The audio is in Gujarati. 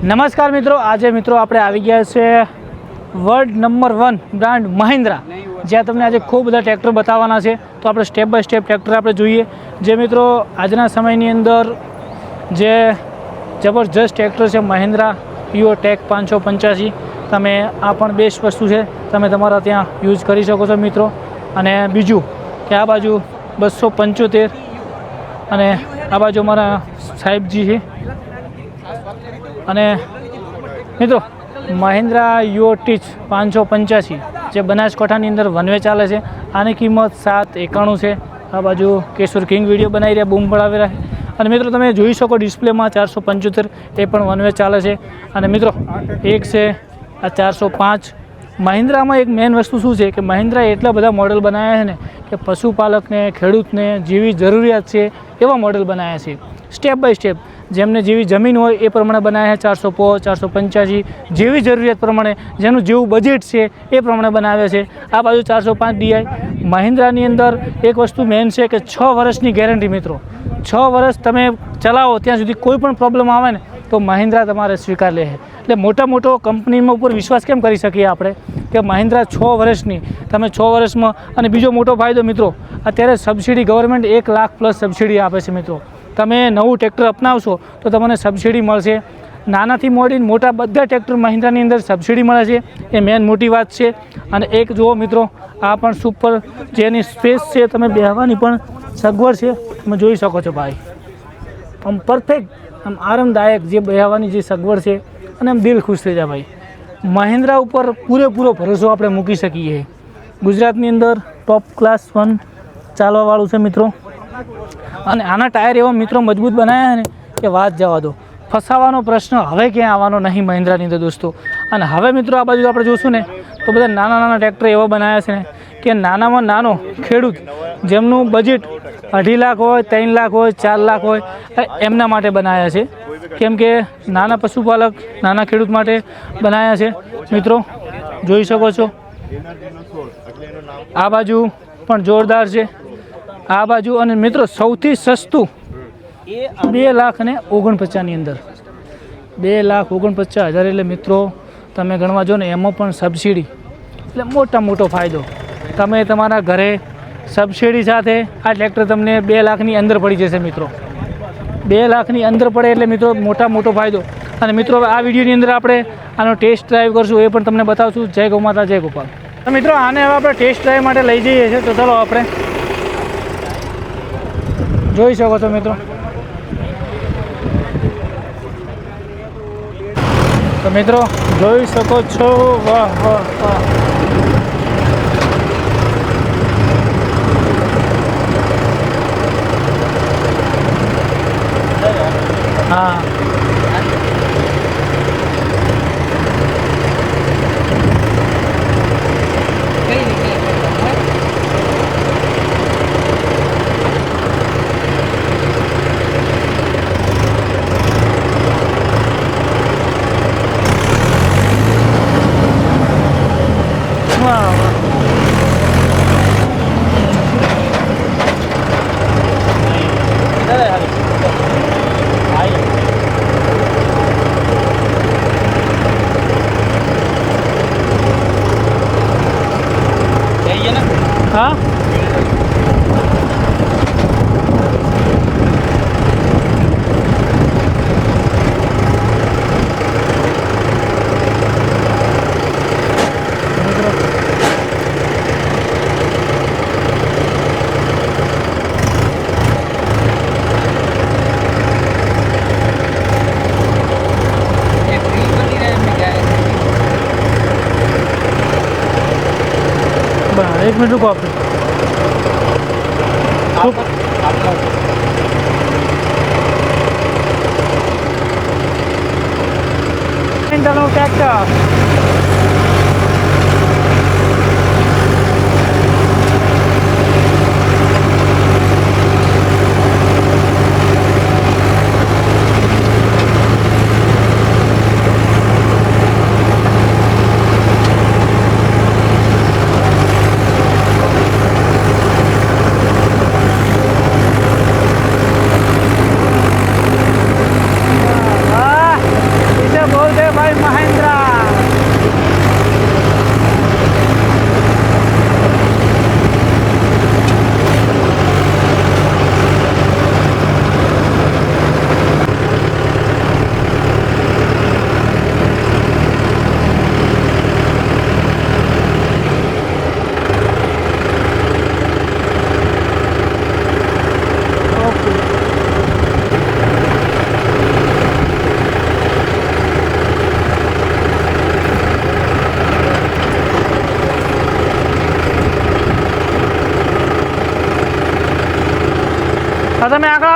નમસ્કાર મિત્રો, આજે મિત્રો આપણે આવી ગયા છે વર્લ્ડ નંબર 1 બ્રાન્ડ મહિન્દ્રા, જ્યાં તમને આજે ખૂબ બધા ટ્રેક્ટર બતાવવાના છે. તો આપણે સ્ટેપ બાય સ્ટેપ ટ્રેક્ટર આપણે જોઈએ. જે મિત્રો આજના સમયની અંદર જે જબરજસ્ત ટ્રેક્ટર છે મહિન્દ્રા યુઓ ટેક 585. તમે આ પણ બેસ્ટ વસ્તુ છે, તમે તમારા ત્યાં યુઝ કરી શકો છો મિત્રો. અને બીજું કે આ બાજુ 275 અને આ બાજુ અમારા સાહેબજી છે. અને મિત્રો મહિન્દ્રા યુઓ ટીચ 585 જે બનાસકાંઠાની અંદર વનવે ચાલે છે, આની કિંમત 791 છે. આ બાજુ કેશોર કિંગ વિડીયો બનાવી રહ્યા, બૂમ પડાવી રહ્યા. અને મિત્રો તમે જોઈ શકો ડિસ્પ્લેમાં 475 એ પણ વનવે ચાલે છે. અને મિત્રો એક છે આ 405. મહિન્દ્રામાં એક મેઇન વસ્તુ શું છે કે મહિન્દ્રાએ એટલા બધા મોડલ બનાવ્યા છે ને કે પશુપાલકને, ખેડૂતને જેવી જરૂરિયાત છે એવા મોડલ બનાવ્યા છે. સ્ટેપ બાય સ્ટેપ જેમને જેવી જમીન હોય એ પ્રમાણે બનાવ્યા છે. 405, 485 જેવી જરૂરિયાત પ્રમાણે, જેનું જેવું બજેટ છે એ પ્રમાણે બનાવ્યા છે. આ બાજુ 405 ડીઆઈ. મહિન્દ્રાની અંદર એક વસ્તુ મેઇન છે કે 6 વર્ષની ગેરંટી મિત્રો. 6 વર્ષ તમે ચલાવો ત્યાં સુધી કોઈ પણ પ્રોબ્લેમ આવે ને તો મહિન્દ્રા તમારે સ્વીકાર લે છે. એટલે મોટો કંપનીમાં ઉપર વિશ્વાસ કેમ કરી શકીએ આપણે કે મહિન્દ્રા 6 વર્ષની, તમે 6 વર્ષમાં. અને બીજો મોટો ફાયદો મિત્રો, અત્યારે subsidy government 1 lakh plus subsidy આપે છે મિત્રો. તમે નવું ટ્રેક્ટર અપનાવશો તો તમને સબસિડી મળશે. નાનાથી મોડીને મોટા બધા ટ્રેક્ટર મહિન્દ્રાની અંદર સબસિડી મળે છે, એ મેન મોટી વાત છે. અને એક જુઓ મિત્રો, આ પણ સુપર જેની સ્પેસ છે, તમે બેહવાની પણ સગવડ છે, તમે જોઈ શકો છો ભાઈ. આમ પરફેક્ટ, આમ આરામદાયક જે બેહવાની જે સગવડ છે, અને આમ દિલ ખુશ થઈ જાય ભાઈ. મહિન્દ્રા ઉપર પૂરેપૂરો ભરોસો આપણે મૂકી શકીએ. ગુજરાતની અંદર ટોપ ક્લાસ 1 ચાલવાવાળું છે મિત્રો. અને આના ટાયર એવા મિત્રો મજબૂત બનાવ્યા ને કે વાત જવા દો. ફસાવાનો પ્રશ્ન હવે ક્યાં આવવાનો નહીં મહિન્દ્રાની અંદર દોસ્તો. અને હવે મિત્રો આ બાજુ આપણે જોઈશું ને તો બધા નાના ટ્રેક્ટર એવા બનાવ્યા છે ને કે નાનામાં નાનો ખેડૂત જેમનું બજેટ 2.5 લાખ હોય, 3 લાખ હોય, 4 લાખ હોય, એમના માટે બનાવ્યા છે. કેમ કે નાના પશુપાલક, નાના ખેડૂત માટે બનાવ્યા છે મિત્રો. જોઈ શકો છો આ બાજુ પણ જોરદાર છે. આ બાજુ. અને મિત્રો સૌથી સસ્તું 2,49,000 અંદર 2,49,000 એટલે મિત્રો તમે ગણવા જો ને એમાં પણ સબસિડી, એટલે મોટો ફાયદો. તમે તમારા ઘરે સબસિડી સાથે આ ટ્રેક્ટર તમને 2 લાખની અંદર પડી જશે મિત્રો. 2 લાખની અંદર પડે એટલે મિત્રો મોટો ફાયદો. અને મિત્રો આ વિડીયોની અંદર આપણે આનો ટેસ્ટ ડ્રાઈવ કરશું, એ પણ તમને બતાવશું. જય ગૌ માતા, જય ગોપાલ. તો મિત્રો આને હવે આપણે ટેસ્ટ ડ્રાઈવ માટે લઈ જઈએ છીએ. તો ચાલો આપણે જોઈ શકો છો મિત્રો. તો મિત્રો જોઈ શકો છો, વાહ વાહ વાહ. હા હા એક મિનિટ રૂકો આપણે. ટ્રેક્ટર તમે આગળ